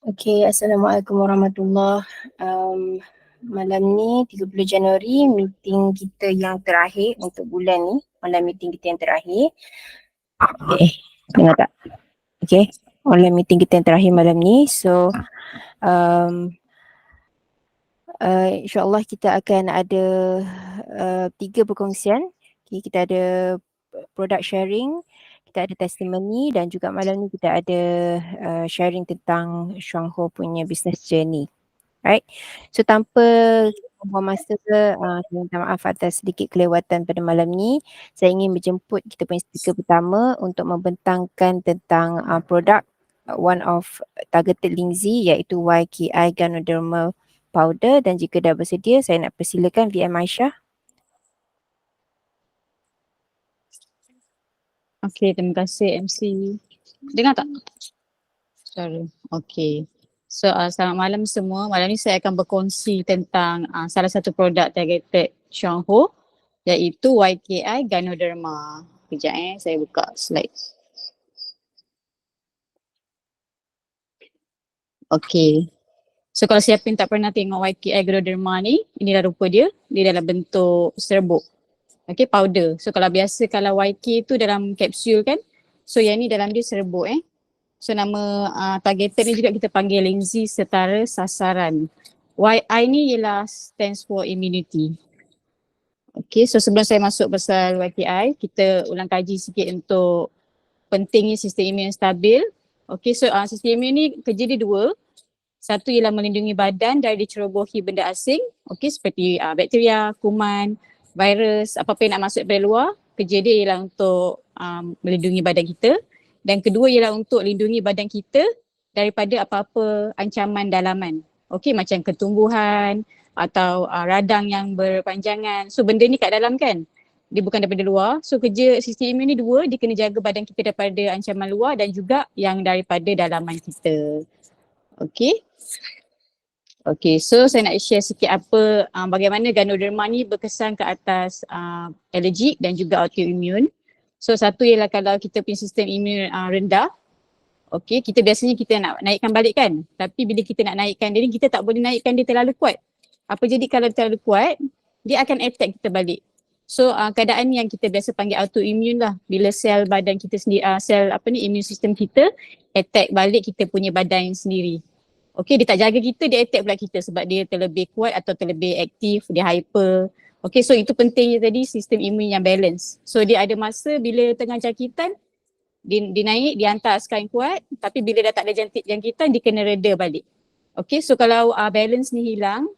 Okay, Assalamualaikum warahmatullahi. Malam ni 30 Januari meeting kita yang terakhir untuk bulan ni. Malam meeting kita yang terakhir. Okay, dengar tak? Okay, malam meeting kita yang terakhir malam ni. So, InsyaAllah kita akan ada 3 perkongsian. Okay, kita ada product sharing, kita ada testimoni dan juga malam ni kita ada sharing tentang Shuangho punya business journey. Right. So tanpa membuang masa, saya minta maaf atas sedikit kelewatan pada malam ni. Saya ingin menjemput kita punya speaker pertama untuk membentangkan tentang produk one of targeted Lindsay iaitu YKI Ganoderma Powder, dan jika dah bersedia saya nak persilakan VM Aisyah. Okay, terima kasih MC. Dengar tak? Sorry. Okay. So, selamat malam semua. Malam ni saya akan berkongsi tentang salah satu produk targeted Shuangho iaitu YKI Ganoderma. Sekejap saya buka slide. Okay. So, kalau siapa yang tak pernah tengok YKI Ganoderma ni, inilah rupa dia. Dia dalam bentuk serbuk. Okay, powder. So, kalau biasa kalau YK tu dalam kapsul kan. So, yang ni dalam dia serbuk So nama targeted ni juga kita panggil Lindsay setara sasaran. YI ni ialah stands for immunity. Okay, so sebelum saya masuk pasal YKI, kita ulang kaji sikit untuk pentingnya sistem imun yang stabil. Okay, so sistem imun ni kerja dia dua. Satu ialah melindungi badan dari dicerobohi benda asing. Okay, seperti bakteria, kuman, virus, apa-apa yang nak masuk dari luar. Kerja dia ialah untuk melindungi badan kita. Dan kedua ialah untuk lindungi badan kita daripada apa-apa ancaman dalaman. Okey, macam ketumbuhan atau radang yang berpanjangan. So benda ni kat dalam kan? Dia bukan daripada luar. So kerja sistem imun ni dua, dia kena jaga badan kita daripada ancaman luar dan juga yang daripada dalaman kita. Okey. Okay, so saya nak share sikit apa bagaimana Ganoderma ni berkesan ke atas allergic dan juga autoimmune. So satu ialah kalau kita punya sistem imun rendah, okay, kita biasanya kita nak naikkan balik kan. Tapi bila kita nak naikkan dia ni, kita tak boleh naikkan dia terlalu kuat. Apa jadi kalau terlalu kuat, dia akan attack kita balik. So keadaan yang kita biasa panggil autoimmune lah. Bila sel badan kita sendiri, sel immune system kita attack balik kita punya badan sendiri. Okay, dia tak jaga kita, dia attack pula kita sebab dia terlebih kuat atau terlebih aktif, dia hyper. Okay, so itu pentingnya tadi sistem imun yang balance. So dia ada masa bila tengah jangkitan, dia naik, dia hantar askar yang kuat, tapi bila dah tak ada jangkitan, dia kena reda balik. Okay, so kalau balance ni hilang,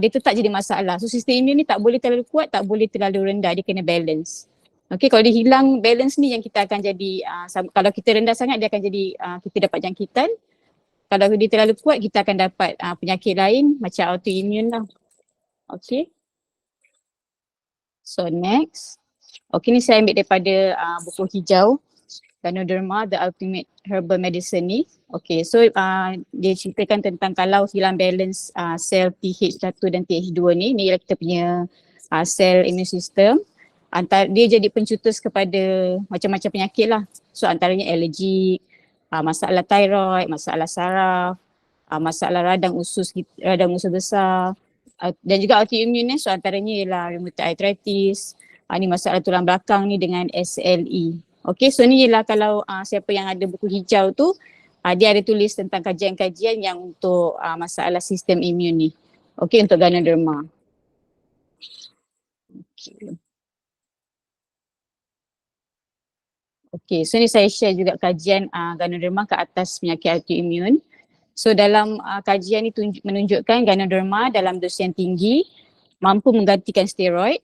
dia tetap jadi masalah. So sistem imun ni tak boleh terlalu kuat, tak boleh terlalu rendah, dia kena balance. Okay, kalau dia hilang balance ni yang kita akan jadi, kalau kita rendah sangat dia akan jadi kita dapat jangkitan. Kalau dia terlalu kuat kita akan dapat penyakit lain macam autoimmune lah. Okay. So next. Okay, ni saya ambil daripada buku hijau Ganoderma The Ultimate Herbal Medicine ni. Okay, so dia ceritakan tentang kalau hilang balance sel TH1 dan TH2 ni ialah kita punya sel immune system. Dia jadi pencetus kepada macam-macam penyakit lah. So antaranya alergik, masalah thyroid, masalah saraf, masalah radang usus besar, dan juga autoimmune. So antaranya ialah rheumatoid arthritis, ni masalah tulang belakang ni dengan SLE. Okay, so ni ialah kalau siapa yang ada buku hijau tu, dia ada tulis tentang kajian-kajian yang untuk masalah sistem imun ni. Okay, untuk Ganoderma. Okay. Okay, so ni saya share juga kajian Ganoderma ke atas penyakit autoimmune. So dalam kajian ni menunjukkan Ganoderma dalam dos yang tinggi mampu menggantikan steroid,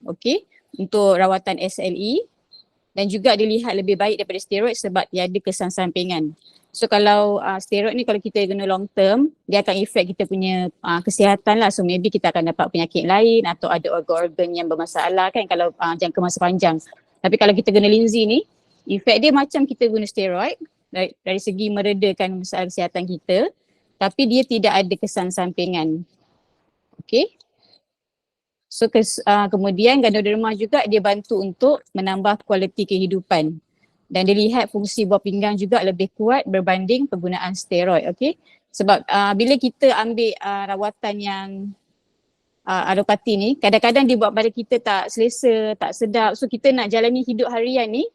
okay, untuk rawatan SLE, dan juga dilihat lebih baik daripada steroid sebab dia ada kesan sampingan. So kalau steroid ni kalau kita guna long term, dia akan efek kita punya kesihatan lah. So maybe kita akan dapat penyakit lain atau ada organ-organ yang bermasalah kan kalau jangka masa panjang. Tapi kalau kita guna Lindsay ni, efek dia macam kita guna steroid dari segi meredakan masalah kesihatan kita, tapi dia tidak ada kesan sampingan. Okay. So kemudian Ganoderma juga dia bantu untuk menambah kualiti kehidupan. Dan dilihat fungsi buah pinggang juga lebih kuat berbanding penggunaan steroid. Okay? Sebab bila kita ambil rawatan yang alopati ni, kadang-kadang dia buat badan kita tak selesa, tak sedap. So kita nak jalani hidup harian ni,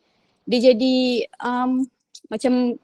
dia jadi macam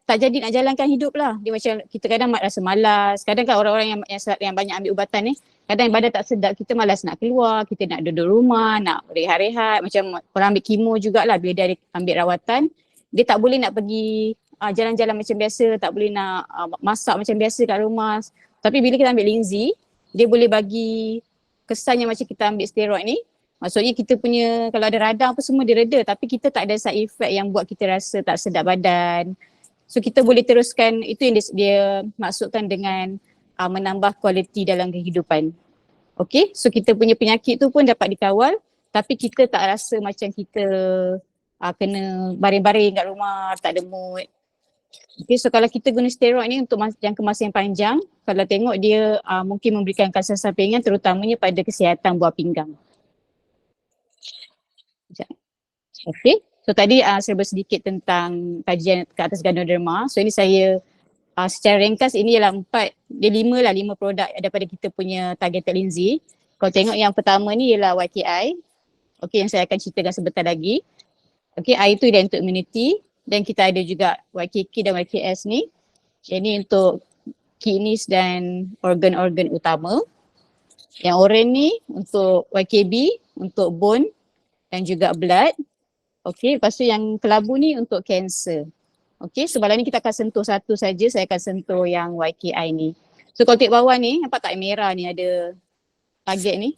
tak jadi nak jalankan hidup lah. Dia macam kita kadang rasa malas. Kadang kan orang-orang yang banyak ambil ubatan ni, kadang badan tak sedap, kita malas nak keluar, kita nak duduk rumah, nak rehat-rehat. Macam orang ambil kemo jugalah bila dia ambil rawatan, dia tak boleh nak pergi jalan-jalan macam biasa, tak boleh nak masak macam biasa kat rumah. Tapi bila kita ambil linzi, dia boleh bagi kesannya macam kita ambil steroid ni. Maksudnya kita punya kalau ada radang apa semua dia reda, tapi kita tak ada side effect yang buat kita rasa tak sedap badan. So kita boleh teruskan, itu yang dia maksudkan dengan menambah kualiti dalam kehidupan. Okay, so kita punya penyakit tu pun dapat dikawal, tapi kita tak rasa macam kita kena baring-baring kat rumah, tak ada mood. Okay, so kalau kita guna steroid ni untuk jangka masa yang panjang, kalau tengok dia mungkin memberikan kesan sampingan terutamanya pada kesihatan buah pinggang. Okay, so tadi saya bersedikit tentang kajian ke atas ganoderma. So ini saya secara ringkas ini ialah 5 produk daripada kita punya targeted linzi. Kalau tengok yang pertama ni ialah YKI. Okay, yang saya akan ceritakan sebentar lagi. Okay, I itu dia untuk immunity. Dan kita ada juga YKK dan YKS ni. Ini untuk kidneys dan organ-organ utama. Yang orange ni untuk YKB, untuk bone dan juga blood. Okay, lepas tu yang kelabu ni untuk cancer. Okay, sebab ni kita akan sentuh satu saja, saya akan sentuh yang YKI ni. So kalau tengok bawah ni, nampak tak merah ni ada target ni.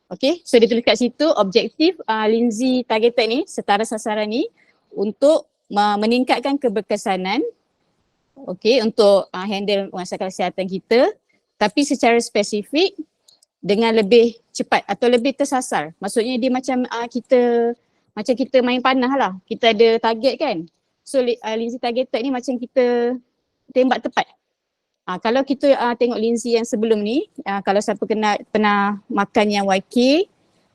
Okay, so dia tulis kat situ objektif linzi targeted ni, setara sasaran ni untuk meningkatkan keberkesanan, okay, untuk handle masalah kesihatan kita, tapi secara spesifik dengan lebih cepat atau lebih tersasar. Maksudnya dia macam kita main panah lah. Kita ada target kan. So linzi targeted ni macam kita tembak tepat. Kalau kita tengok linzi yang sebelum ni, kalau siapa pernah makan yang YK,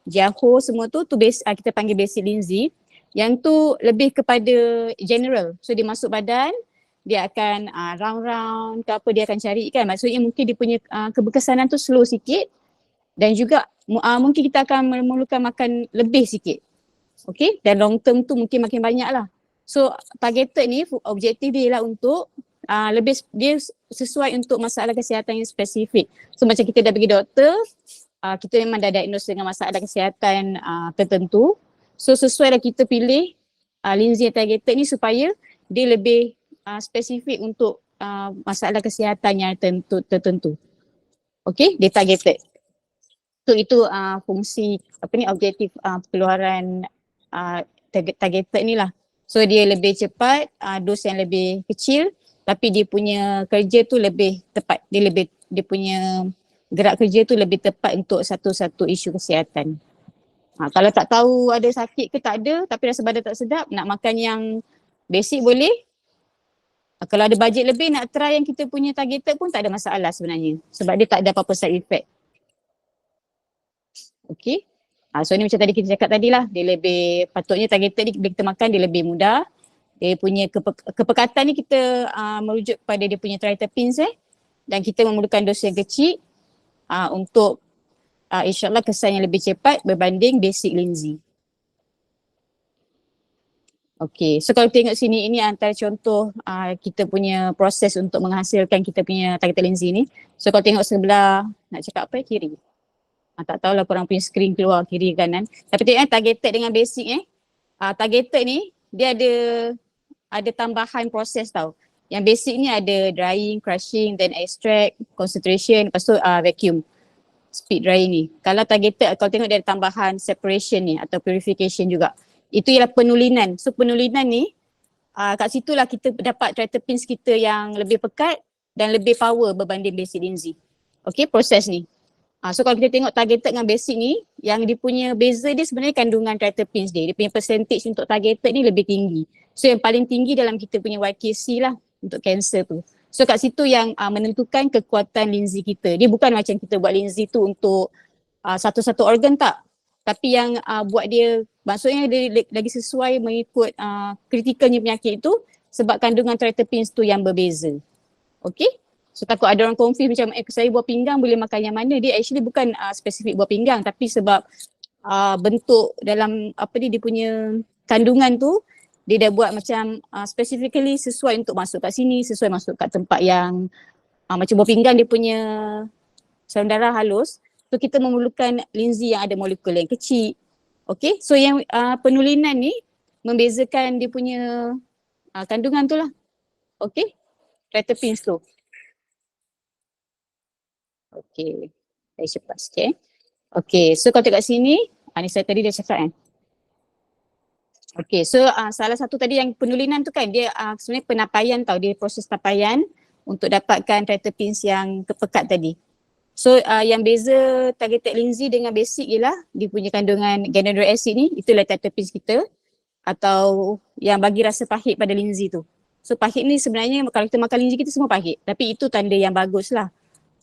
Jaho semua tu kita panggil basic linzi. Yang tu lebih kepada general. So dia masuk badan, dia akan round-round ke apa dia akan cari kan. Maksudnya mungkin dia punya keberkesanan tu slow sikit dan juga mungkin kita akan memerlukan makan lebih sikit. Okay, dan long term tu mungkin makin banyak lah. So targeted ni objektif dia ialah untuk lebih dia sesuai untuk masalah kesihatan yang spesifik. So macam kita dah pergi doktor, kita memang dah diagnose dengan masalah kesihatan tertentu. So sesuai lah kita pilih linzi yang targeted ni supaya dia lebih spesifik untuk masalah kesihatan yang tertentu. Okay, dia targeted. So itu fungsi objektif pengeluaran targeted ni lah. So dia lebih cepat, dos yang lebih kecil, tapi dia punya kerja tu lebih tepat. Dia punya gerak kerja tu lebih tepat untuk satu-satu isu kesihatan. Kalau tak tahu ada sakit ke tak ada tapi rasa badan tak sedap, nak makan yang basic boleh. Kalau ada bajet lebih nak try yang kita punya targeted pun tak ada masalah sebenarnya. Sebab dia tak ada apa-apa side effect. Okay. So ni macam tadi kita cakap tadi lah. Dia lebih, patutnya targeted ni bila kita makan dia lebih mudah. Dia punya kepekatan ni kita merujuk pada dia punya triterpenes dan kita memerlukan dos yang kecil untuk insyaAllah kesan yang lebih cepat berbanding basic linzi. Okay, so kalau tengok sini ini antara contoh kita punya proses untuk menghasilkan kita punya targeted linzi ni. So kalau tengok sebelah, nak cakap apa kiri? Tak tahulah korang punya screen keluar kiri kanan. Tapi tengok targeted dengan basic targeted ni dia ada tambahan proses tau. Yang basic ni ada drying, crushing, then extract, concentration, lepas tu vacuum. Speed drying ni. Kalau targeted, kalau tengok dia ada tambahan separation ni atau purification juga. Itu ialah penulinan. So penulinan ni kat situlah kita dapat triterpenes kita yang lebih pekat dan lebih power berbanding basic linzi. Okay, proses ni. So kalau kita tengok targeted dengan basic ni, yang dia punya beza dia sebenarnya kandungan triterpenes dia. Dia punya percentage untuk targeted ni lebih tinggi. So yang paling tinggi dalam kita punya YKC lah untuk cancer tu. So kat situ yang menentukan kekuatan linzi kita. Dia bukan macam kita buat linzi tu untuk satu-satu organ tak. Tapi yang buat dia Maksudnya dia lagi sesuai mengikut kritikalnya penyakit itu sebab kandungan terterpins tu yang berbeza. Okay? So takut ada orang confuse macam saya buah pinggang boleh makan yang mana. Dia actually bukan spesifik buah pinggang tapi sebab bentuk dalam apa dia punya kandungan tu dia dah buat macam specifically sesuai untuk masuk kat sini, sesuai masuk kat tempat yang macam buah pinggang dia punya saluran darah halus. So kita memerlukan linzi yang ada molekul yang kecil. Okay, so yang penulinan ni membezakan dia punya kandungan tu lah. Okay, terterpins tu. Okay, saya cepat sikit. Okay, so kalau tengok sini, ni saya tadi dah cakap kan. Okay, so salah satu tadi yang penulinan tu kan, dia sebenarnya penapaian tau, dia proses tapaian untuk dapatkan terterpins yang pekat tadi. So yang beza targeted linzi dengan basic ialah dia punya kandungan ganidrolic acid ni, itulah terterpins kita atau yang bagi rasa pahit pada linzi tu. So pahit ni sebenarnya kalau kita makan linzi kita semua pahit, tapi itu tanda yang bagus lah.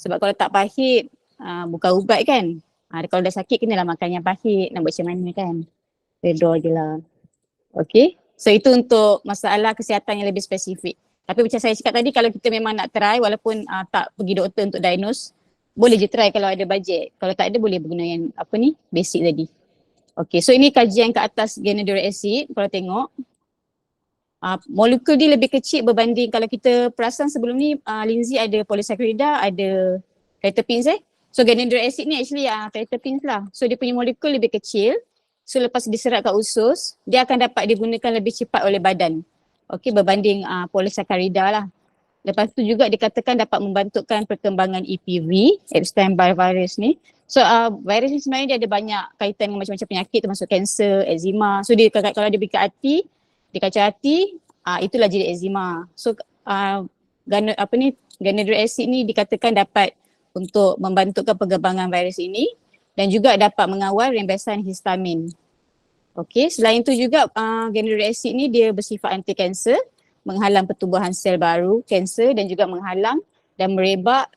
Sebab kalau tak pahit bukan ubat kan. Kalau dah sakit kenalah makan yang pahit, nak buat macam mana kan. Redor je lah. Okay, so itu untuk masalah kesihatan yang lebih spesifik. Tapi macam saya cakap tadi, kalau kita memang nak try walaupun tak pergi doktor untuk diagnose, boleh je try kalau ada bajet. Kalau tak ada boleh guna yang basic tadi. Okay, so ini kajian ke atas ganidrolic acid. Kalau tengok, molekul dia lebih kecil berbanding kalau kita perasan sebelum ni linzi ada polysaccharida, ada terterpins So ganidrolic acid ni actually terterpins lah. So dia punya molekul lebih kecil. So lepas diserap kat usus, dia akan dapat digunakan lebih cepat oleh badan. Okay, berbanding polysaccharida lah. Lepas tu juga dikatakan dapat membantukan perkembangan EPV, Epstein-Barr virus ni. So virus ni sebenarnya dia ada banyak kaitan dengan macam-macam penyakit termasuk kanser, eczema. So dia kalau dia pergi ke hati, di kaca hati, itulah jadi eczema. So ganidrolic acid ni dikatakan dapat untuk membantukan perkembangan virus ini dan juga dapat mengawal rembesan histamin. Okey, selain itu juga ganidrolic acid ni dia bersifat anti kanser, menghalang pertumbuhan sel baru kanser dan juga menghalang dan merebak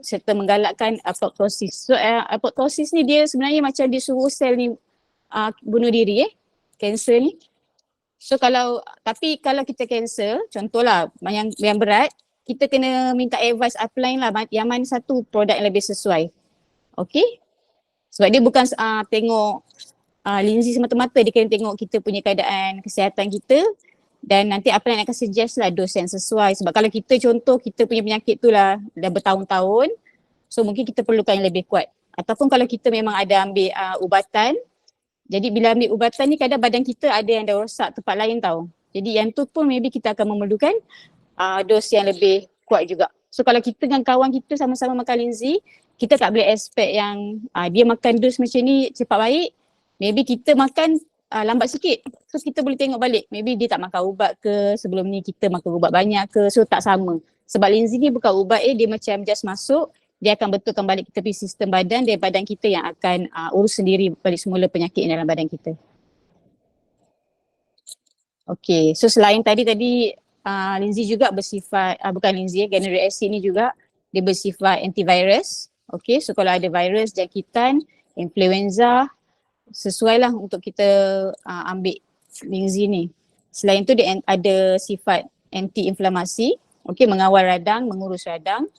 serta menggalakkan apoptosis. So apoptosis ni dia sebenarnya macam dia suruh sel ni bunuh diri kanser ni. So tapi kalau kita kanser, contohlah yang berat, kita kena minta advice upline lah yang mana satu produk yang lebih sesuai. Okey? Sebab dia bukan tengok linzi semata-mata, dia kena tengok kita punya keadaan kesihatan kita dan nanti upline akan suggest lah dos yang sesuai. Sebab kalau kita kita punya penyakit tu lah dah bertahun-tahun, so mungkin kita perlukan yang lebih kuat. Ataupun kalau kita memang ada ambil ubatan, jadi bila ambil ubatan ni kadang badan kita ada yang dah rosak tempat lain tau. Jadi yang tu pun maybe kita akan memerlukan dos yang lebih kuat juga. So kalau kita dengan kawan kita sama-sama makan linzi, kita tak boleh expect yang dia makan dos macam ni cepat baik. Maybe kita makan lambat sikit. So kita boleh tengok balik. Maybe dia tak makan ubat ke, sebelum ni kita makan ubat banyak ke. So tak sama. Sebab linzi ni bukan ubat dia macam just masuk. Dia akan betulkan balik kita punya sistem badan dan badan kita yang akan urus sendiri balik semula penyakit yang dalam badan kita. Okay, so selain tadi linzi juga bersifat, bukan linzi ganidrolic acid ni juga dia bersifat antivirus. Okay, so kalau ada virus, jangkitan, influenza, sesuai lah untuk kita ambil linzi ni. Selain tu dia ada sifat anti-inflamasi, okay, mengawal radang, mengurus radang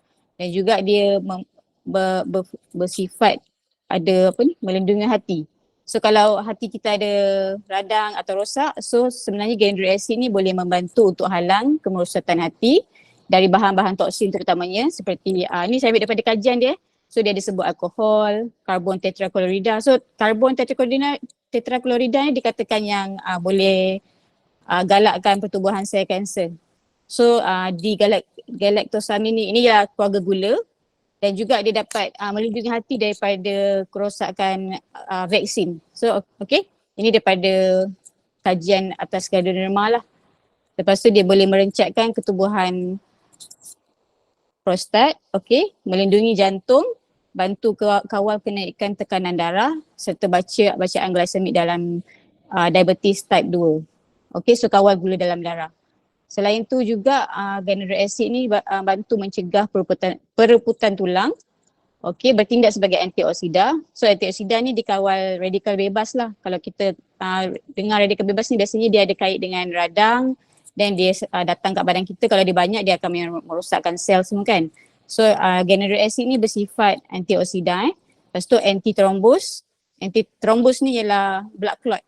dan juga dia bersifat ada melindungi hati. So kalau hati kita ada radang atau rosak, so sebenarnya ganidrolic acid ni boleh membantu untuk halang kemerosotan hati dari bahan-bahan toksin terutamanya seperti ni saya ambil daripada kajian dia. So dia disebut alkohol, karbon tetraklorida. So karbon tetraklorida ni dikatakan yang boleh galakkan pertumbuhan sel kanser. So di galactosamin ni, ini ialah keluarga gula dan juga dia dapat melindungi hati daripada kerosakan vaksin. So okay, ini daripada kajian atas ganoderma lah. Lepas tu dia boleh merencatkan ketubuhan prostat, okay, melindungi jantung, bantu kawal kenaikan tekanan darah serta bacaan glycemic dalam diabetes type 2. Okay, so kawal gula dalam darah. Selain tu juga ganidrolic acid ni bantu mencegah perebutan tulang. Okey, bertindak sebagai antioksida. So antioksida ni dikawal radikal bebas lah. Kalau kita dengar radikal bebas ni biasanya dia ada kait dengan radang dan dia datang kat badan kita. Kalau dia banyak dia akan merosakkan sel semua kan. So ganaric acid ni bersifat antioksida. Lepas tu anti-thrombus. Anti-thrombus ni ialah blood clot.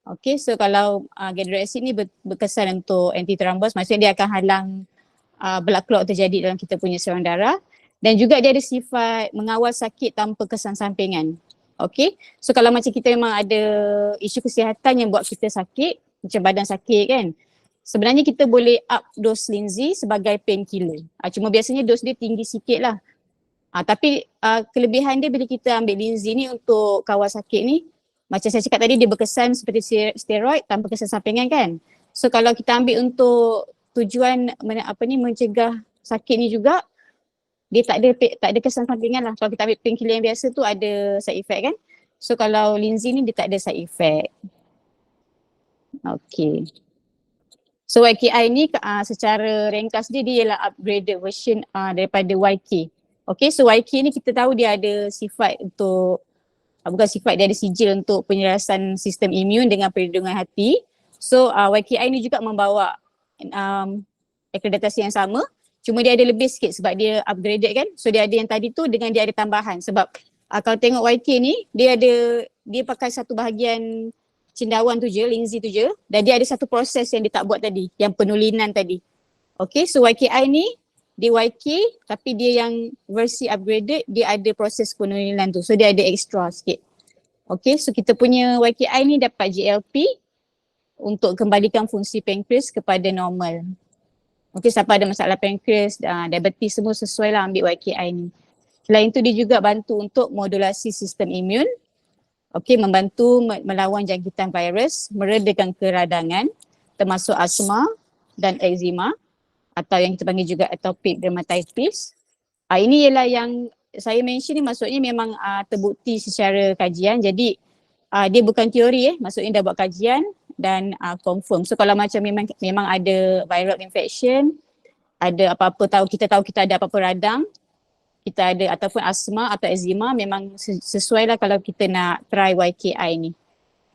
Okay, so kalau ganaric acid ni berkesan untuk anti-thrombus, maksudnya dia akan halang blood clot terjadi dalam kita punya saluran darah. Dan juga dia ada sifat mengawal sakit tanpa kesan sampingan. Okay, so kalau macam kita memang ada isu kesihatan yang buat kita sakit, macam badan sakit kan, sebenarnya kita boleh up dos linzi sebagai painkiller. Cuma biasanya dos dia tinggi sikit lah. Tapi kelebihan dia bila kita ambil linzi ni untuk kawal sakit ni, macam saya cakap tadi dia berkesan seperti steroid tanpa kesan sampingan kan. So kalau kita ambil untuk tujuan mencegah sakit ni juga, dia tak ada kesan sampingan lah. Kalau kita ambil painkiller yang biasa tu ada side effect kan. So kalau linzi ni dia tak ada side effect. Okay. So YKI ni secara ringkas dia ialah upgraded version daripada YK. Okay, so YK ni kita tahu dia ada sifat untuk, bukan sifat, dia ada sijil untuk penyelarasan sistem imun dengan perlindungan hati. So YKI ni juga membawa akreditasi yang sama. Cuma dia ada lebih sikit sebab dia upgraded kan. So dia ada yang tadi tu dengan dia ada tambahan. Sebab kalau tengok YK ni, dia pakai satu bahagian cendawan tu je, linzi tu je. Dan dia ada satu proses yang dia tak buat tadi, yang penulinan tadi. Okay, so YKI ni, dia YK tapi dia yang versi upgraded, dia ada proses penulinan tu. So dia ada extra sikit. Okay, so kita punya YKI ni dapat GLP untuk kembalikan fungsi pankreas kepada normal. Okay, siapa ada masalah pankreas, diabetes semua sesuai lah ambil YKI ni. Selain tu dia juga bantu untuk modulasi sistem imun. Okay, membantu melawan jangkitan virus, meredakan keradangan termasuk asma dan eczema atau yang kita panggil juga atopic dermatitis. Ini ialah yang saya mention ni maksudnya memang terbukti secara kajian. Jadi dia bukan teori maksudnya dah buat kajian dan confirm. So kalau macam memang ada viral infection, ada apa-apa kita tahu kita ada apa-apa radang, kita ada ataupun asma atau eczema, memang sesuai lah kalau kita nak try YKI ni.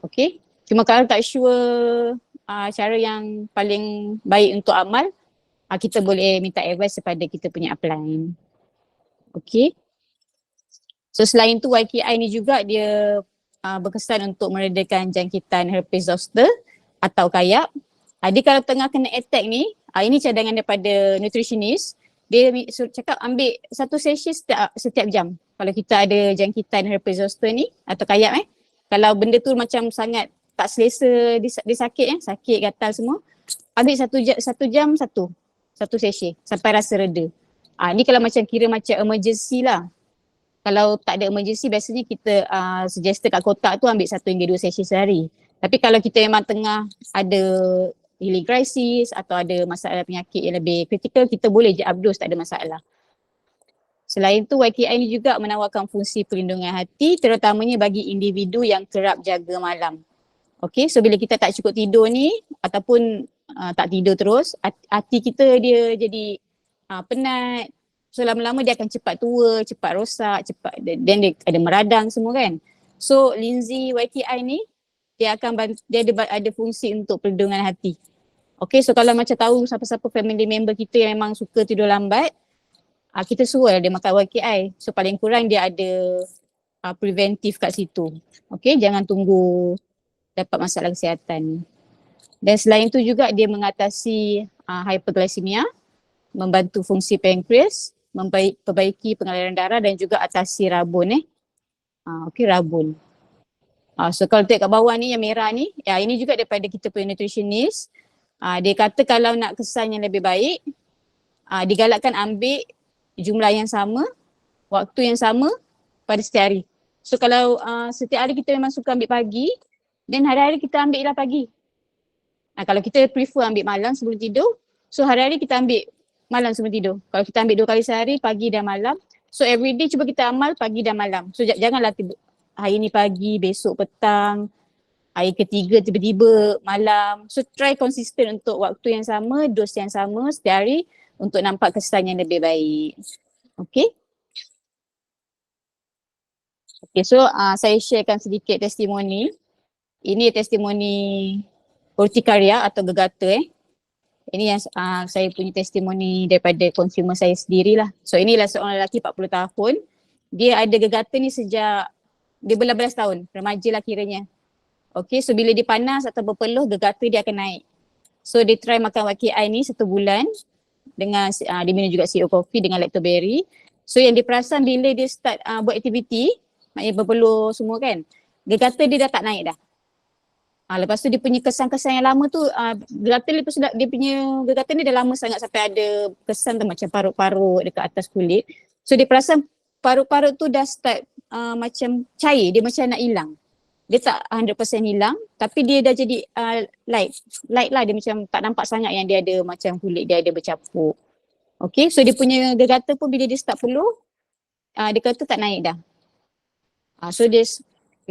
Okay. Cuma kalau tak sure cara yang paling baik untuk amal, kita boleh minta advice kepada kita punya upline. Okay. So selain tu YKI ni juga dia berkesan untuk meredakan jangkitan herpes zoster atau kayap. Dia kalau tengah kena attack ni, ini cadangan daripada nutritionist, dia cakap ambil satu sachet setiap jam. Kalau kita ada jangkitan herpes zoster ni atau kayap kalau benda tu macam sangat tak selesa, dia sakit sakit gatal semua, ambil satu jam satu sachet sampai rasa reda. Ni kalau macam kira macam emergency lah. Kalau tak ada emergency biasanya kita suggest kat kotak tu ambil 1 hingga 2 sachet sehari. Tapi kalau kita memang tengah ada healing crisis atau ada masalah penyakit yang lebih kritikal, kita boleh je updose, tak ada masalah. Selain tu YKI ni juga menawarkan fungsi perlindungan hati terutamanya bagi individu yang kerap jaga malam. Okay, so bila kita tak cukup tidur ni ataupun tak tidur terus, hati kita dia jadi penat. So lama-lama dia akan cepat tua, cepat rosak, dan dia ada meradang semua kan. So linzi YKI ni dia ada fungsi untuk perlindungan hati. Okay, so kalau macam tahu siapa-siapa family member kita yang memang suka tidur lambat, kita suruh dia makan YKI. So paling kurang dia ada preventif kat situ. Okay, jangan tunggu dapat masalah kesihatan. Dan selain tu juga dia mengatasi hyperglycemia, membantu fungsi pankreas, memperbaiki pengaliran darah dan juga atasi rabun Okay, rabun. So kalau tengok kat bawah ni yang merah ni, ini juga daripada kita punya nutritionist. Dia kata kalau nak kesan yang lebih baik, digalakkan ambil jumlah yang sama, waktu yang sama pada setiap hari. So kalau setiap hari kita memang suka ambil pagi, dan hari-hari kita ambil lah pagi. Kalau kita prefer ambil malam sebelum tidur, so hari-hari kita ambil malam sebelum tidur. Kalau kita ambil 2 kali sehari, pagi dan malam. So everyday cuba kita amal pagi dan malam. So janganlah hari ni pagi, besok petang, hari ketiga tiba-tiba malam. So try konsisten untuk waktu yang sama, dos yang sama setiap hari untuk nampak kesan yang lebih baik. Okay. Okay, so saya sharekan sedikit testimoni. Ini testimoni urtikaria atau gegata Ini yang saya punya testimoni daripada consumer saya sendirilah. So inilah seorang lelaki 40 tahun. Dia ada gegata ni sejak dia belas-belas tahun, remaja lah kiranya. Okay, so bila dia panas atau berpeluh, gegata dia akan naik. So dia try makan YKI ni 1 bulan dengan dia minum juga CEO coffee dengan lactoberry. So yang dia perasan bila dia start buat aktiviti, maknanya berpeluh semua kan, gegata dia dah tak naik dah. Lepas tu dia punya kesan-kesan yang lama tu, lepas tu dia punya gegata ni dah lama sangat sampai ada kesan tu macam parut-parut dekat atas kulit. So dia perasan parut-parut tu dah start macam cair, dia macam nak hilang. Dia tak 100% hilang tapi dia dah jadi light lah, dia macam tak nampak sangat yang dia ada macam kulit dia ada bercapuk. Okay, so dia punya gegata pun bila dia start peluh, dia kata tak naik dah. So dia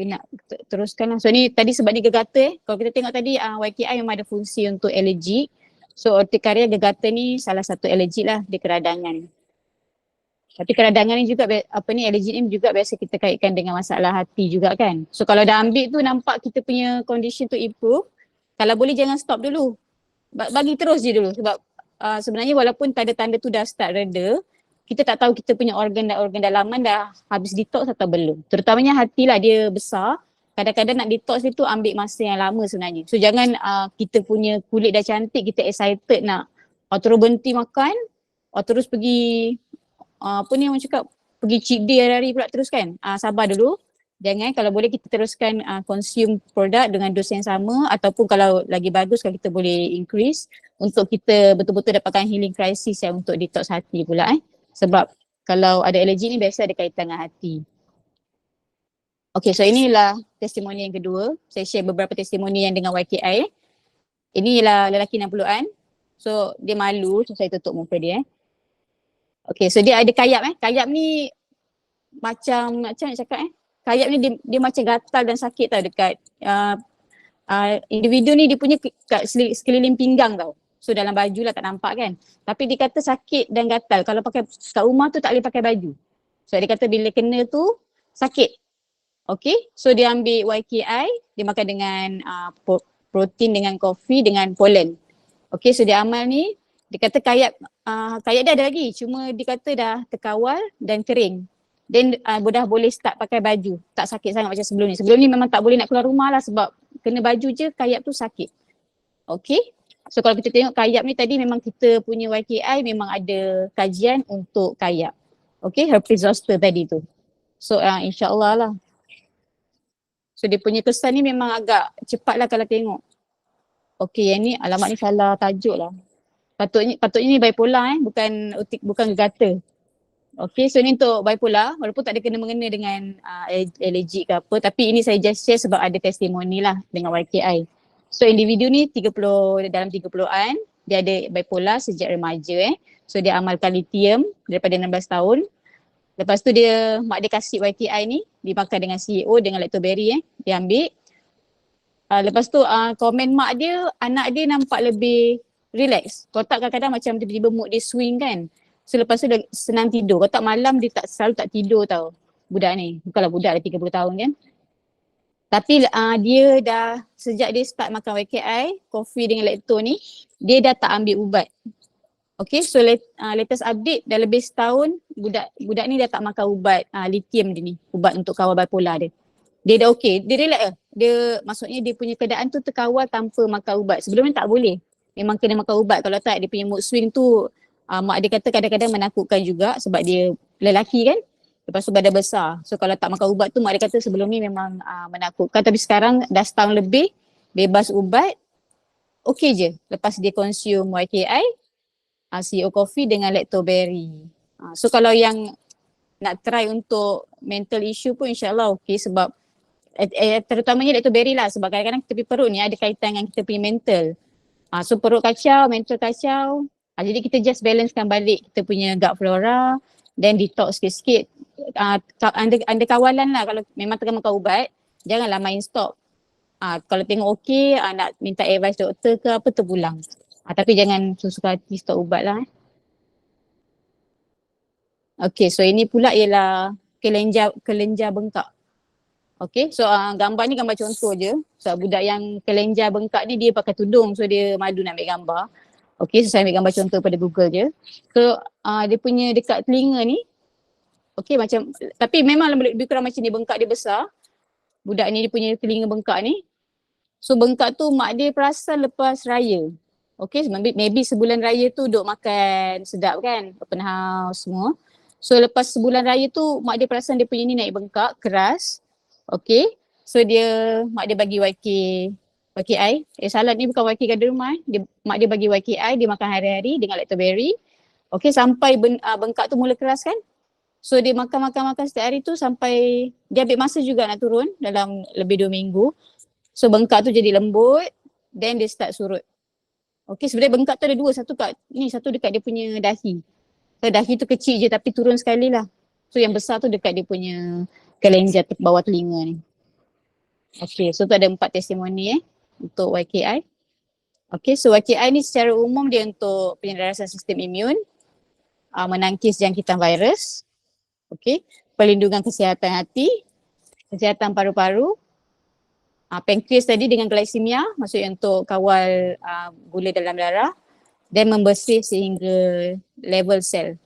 nak teruskan lah. So ni tadi sebab dia gegata kalau kita tengok tadi YKI memang ada fungsi untuk alergik. So urtikaria gegata ni salah satu alergik lah di keradangan. Tapi keradangan ni juga alergik ni juga biasa kita kaitkan dengan masalah hati juga kan. So kalau dah ambil tu nampak kita punya condition tu improve, kalau boleh jangan stop dulu. Bagi terus je dulu sebab sebenarnya walaupun tanda-tanda tu dah start reda, kita tak tahu kita punya organ dalaman dah habis detox atau belum. Terutamanya hati lah, dia besar. Kadang-kadang nak detox itu ambil masa yang lama sebenarnya. So jangan kita punya kulit dah cantik, kita excited nak terus berhenti makan, terus pergi apa ni orang cakap, pergi cheat day hari-hari pula terus kan. Sabar dulu. Jangan, kalau boleh kita teruskan consume produk dengan dos yang sama ataupun kalau lagi bagus kalau kita boleh increase untuk kita betul-betul dapatkan healing crisis untuk detox hati pula Sebab kalau ada alergi ni biasa ada kaitan dengan hati. Okay, so inilah testimoni yang kedua. Saya share beberapa testimoni yang dengan YKI. Ini ialah lelaki 60-an. So dia malu, so saya tutup muka dia Okay, so dia ada kayap Kayap ni macam nak cakap kayap ni dia macam gatal dan sakit tau dekat individu ni, dia punya kat sekeliling pinggang tau. So dalam baju lah tak nampak kan. Tapi dia kata sakit dan gatal. Kalau pakai kat rumah tu tak boleh pakai baju. So dia kata bila kena tu sakit. Okay, so dia ambil YKI, dia makan dengan protein dengan kopi dengan polen. Okay, so dia amal ni, dia kata kayap dia ada lagi. Cuma dia kata dah terkawal dan kering. Then dah boleh start pakai baju. Tak sakit sangat macam sebelum ni. Sebelum ni memang tak boleh nak keluar rumah lah sebab kena baju je kayap tu sakit. Okay. So kalau kita tengok kayap ni tadi memang kita punya YKI memang ada kajian untuk kayap. Okay, herpes zoster tadi tu. So insyaAllah lah. So dia punya kesan ni memang agak cepat lah kalau tengok. Okay, yang ni alamat ni salah tajuk lah. Patutnya ni bipolar bukan gegata. Okay, so ni untuk bipolar walaupun tak ada kena-mengena dengan alergik ke apa, tapi ini saya just share sebab ada testimoni lah dengan YKI. So individu ni dalam 30-an, dia ada bipolar sejak remaja So dia amalkan lithium daripada 16 tahun. Lepas tu mak dia kasih YKI ni, dia makan dengan CEO dengan lactoberry dia ambil. Lepas tu komen mak dia, anak dia nampak lebih relax. Kalau tak kadang-kadang macam tiba-tiba mood dia swing kan. So lepas tu dia senang tidur. Kalau tak malam dia selalu tak tidur tau budak ni. Bukanlah budak dah 30 tahun kan. Tapi dia dah sejak dia start makan YKI, kopi dengan lacto ni, dia dah tak ambil ubat. Okay, so latest update dah lebih setahun budak ni dah tak makan ubat lithium dia ni. Ubat untuk kawal bipolar dia. Dia dah okay, dia relax maksudnya dia punya keadaan tu terkawal tanpa makan ubat. Sebelum ni tak boleh. Memang kena makan ubat. Kalau tak dia punya mood swing tu mak dia kata kadang-kadang menakutkan juga sebab dia lelaki kan. Lepas tu badan besar. So kalau tak makan ubat tu mak dia kata sebelum ni memang menakutkan. Tapi sekarang dah setahun lebih bebas ubat. Okay je lepas dia consume YKI, CEO coffee dengan lactoberry. So kalau yang nak try untuk mental issue pun insyaAllah okay sebab terutamanya lactoberry lah sebab kadang-kadang tepi perut ni ada kaitan dengan kita punya mental. So perut kacau, mental kacau. Jadi kita just balancekan balik kita punya gut flora then detox sikit-sikit. Anda kawalan lah kalau memang tengah makan ubat, janganlah main stop. Kalau tengok okey, nak minta advice doktor ke apa terpulang. Tapi jangan suka hati stop ubat lah. Okay, so ini pula ialah kelenjar bengkak. Okay, so gambar ni gambar contoh je. So budak yang kelenjar bengkak ni dia pakai tudung, so dia malu nak ambil gambar. Okay, so saya ambil gambar contoh pada Google je. So dia punya dekat telinga ni, okay macam, tapi memang lebih kurang macam ni, bengkak dia besar. Budak ni dia punya telinga bengkak ni. So bengkak tu mak dia perasan lepas raya. Okay, maybe sebulan raya tu duk makan sedap kan, open house semua. So lepas sebulan raya tu mak dia perasan dia punya ni naik bengkak keras. Okay, so mak dia bagi YKI. Salad ni bukan YK gada rumah. Mak dia bagi YKI, dia makan hari-hari dengan lactoberry. Okay, sampai bengkak tu mula keras kan. So dia makan setiap hari tu sampai dia ambil masa juga nak turun dalam lebih 2 minggu. So bengkak tu jadi lembut, then dia start surut. Okay, sebenarnya bengkak tu ada dua, satu dekat dia punya dahi. So dahi tu kecil je tapi turun sekali lah. So yang besar tu dekat dia punya kelenjar bawah telinga ni. Okay, so tu ada 4 testimoni untuk YKI. Okay, so YKI ni secara umum dia untuk penyelarasan sistem imun, menangkis jangkitan virus, okay, perlindungan kesihatan hati, kesihatan paru-paru, pankreas tadi dengan glycemia, maksudnya untuk kawal gula dalam darah dan membersih sehingga level sel.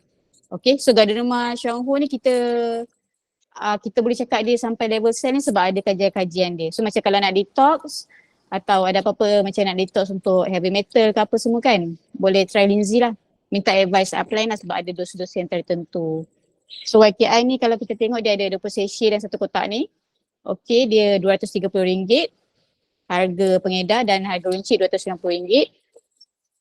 Okay, so Gardnerma Xianghu ni kita boleh cakap dia sampai level sel ni sebab ada kajian-kajian dia. So macam kalau nak detox atau ada apa-apa macam nak detox untuk heavy metal ke apa semua kan, boleh try Lindsay lah. Minta advice upline lah sebab ada dos-dos yang tertentu. So YKI ni kalau kita tengok dia ada 20 sachet dan satu kotak ni. Okay, dia RM230 harga pengedar dan harga runcit RM290.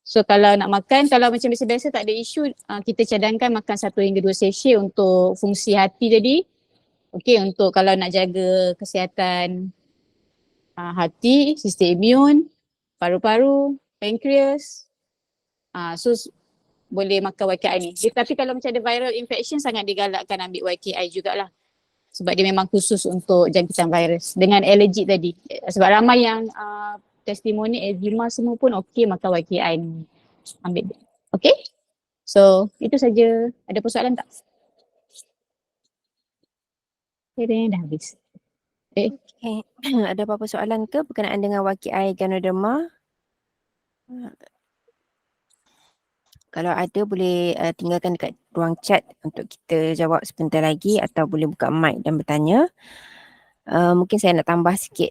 So kalau nak makan, kalau macam biasa-biasa tak ada isu, kita cadangkan makan 1 hingga 2 sachet untuk fungsi hati tadi. Okay, untuk kalau nak jaga kesihatan hati, sistem imun, paru-paru, pankreas. So boleh makan YKI ni. Tapi kalau macam ada viral infection sangat digalakkan ambil YKI jugalah. Sebab dia memang khusus untuk jangkitan virus dengan alergik tadi. Sebab ramai yang testimoni eczema semua pun okey makan YKI ni. Ambil. Okay? So itu saja. Ada persoalan tak? Okay, dah habis. Okay. Ada apa-apa soalan ke berkenaan dengan YKI Ganoderma? Kalau ada boleh tinggalkan dekat ruang chat untuk kita jawab sebentar lagi atau boleh buka mic dan bertanya. Mungkin saya nak tambah sikit.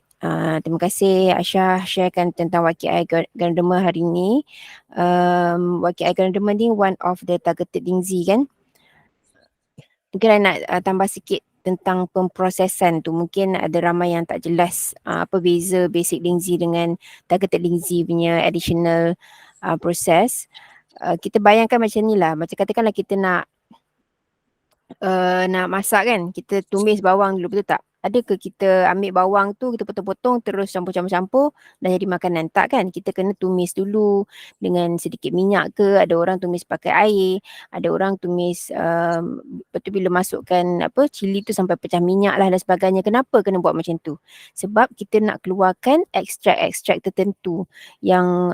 Terima kasih Aisyah sharekan tentang YKI Ganoderma hari ini. YKI Ganoderma ni one of the targeted Lindsay kan. Mungkin saya nak tambah sikit tentang pemprosesan tu. Mungkin ada ramai yang tak jelas apa beza basic Lindsay dengan targeted Lindsay punya additional proses. Kita bayangkan macam ni lah, macam katakanlah kita nak masak kan, kita tumis bawang dulu, betul tak? Adakah kita ambil bawang tu, kita potong-potong terus campur-campur dan jadi makanan? Tak kan? Kita kena tumis dulu dengan sedikit minyak ke, ada orang tumis pakai air, ada orang tumis betul bila masukkan cili tu sampai pecah minyak lah dan sebagainya. Kenapa kena buat macam tu? Sebab kita nak keluarkan ekstrak-ekstrak tertentu yang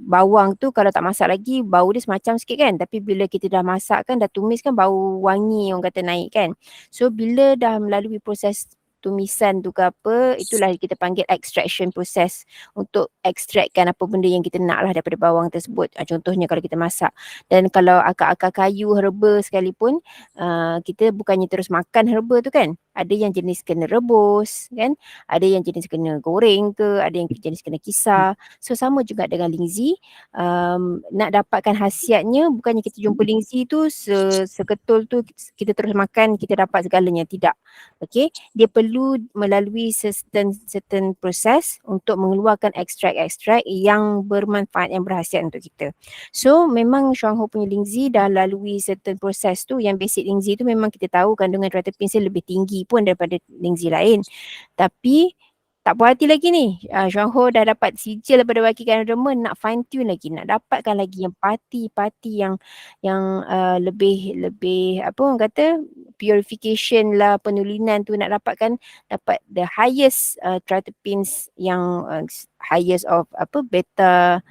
bawang tu kalau tak masak lagi bau dia semacam sikit kan, tapi bila kita dah masak kan, dah tumis kan, bau wangi orang kata naik kan. So bila dah melalui proses tumisan tu ke apa, itulah kita panggil extraction process untuk ekstrakkan apa benda yang kita nak lah daripada bawang tersebut. Contohnya kalau kita masak. Dan kalau akar-akar kayu, herba sekalipun, kita bukannya terus makan herba tu kan. Ada yang jenis kena rebus kan, ada yang jenis kena goreng ke, ada yang jenis kena kisar. So sama juga dengan Lindsay, nak dapatkan khasiatnya bukannya kita jumpa Lindsay tu seketul tu kita terus makan kita dapat segalanya, tidak. Okay, dia perlu melalui certain proses untuk mengeluarkan ekstrak-ekstrak yang bermanfaat, yang berkhasiat untuk kita. So memang Xianghu punya Lindsay dah lalui certain proses tu. Yang basic Lindsay tu memang kita tahu kandungan tritipin lebih tinggi pun daripada Lindsay lain. Tapi tak puas hati lagi ni. Xianghu dah dapat sijil daripada YKI Ganoderma, nak fine tune lagi, nak dapatkan lagi yang parti yang lebih apa orang kata purification lah, penulinan tu, nak dapat the highest tritipins yang highest of beta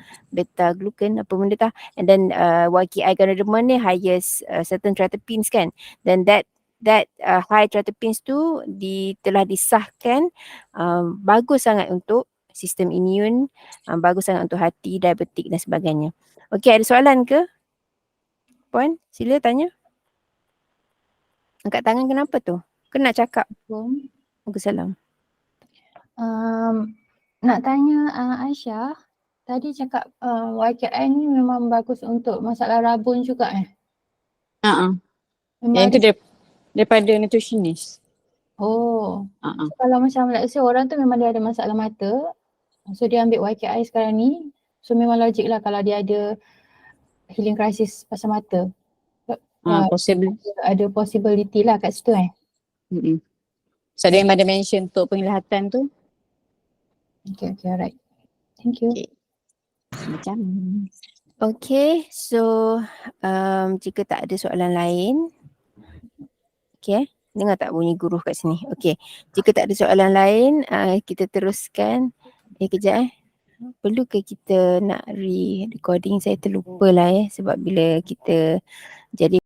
glucan apa benda tah, and then YKI Ganoderma ni highest certain tritipins kan, then that that high tryptopans tu telah disahkan bagus sangat untuk sistem imun, bagus sangat untuk hati, diabetik dan sebagainya. Okey, ada soalan ke? Puan, sila tanya. Angkat tangan kenapa tu? Kena cakap. Waalaikumsalam. Nak tanya Aisyah, tadi cakap YKI ni memang bagus untuk masalah rabun juga Yang itu daripada nutritionist. So, kalau macam let's say orang tu memang dia ada masalah mata, so dia ambil YKI sekarang ni, so memang logik lah kalau dia ada healing crisis pasal mata. Ada possibility lah kat situ So ada yang ada mention untuk penglihatan tu. Okay, alright. Thank you. Macam. Okay, so jika tak ada soalan lain, okay, dengar tak bunyi guru kat sini? Okay, jika tak ada soalan lain, kita teruskan. Kejap perlu ke kita nak recording? Saya terlupa lah sebab bila kita jadi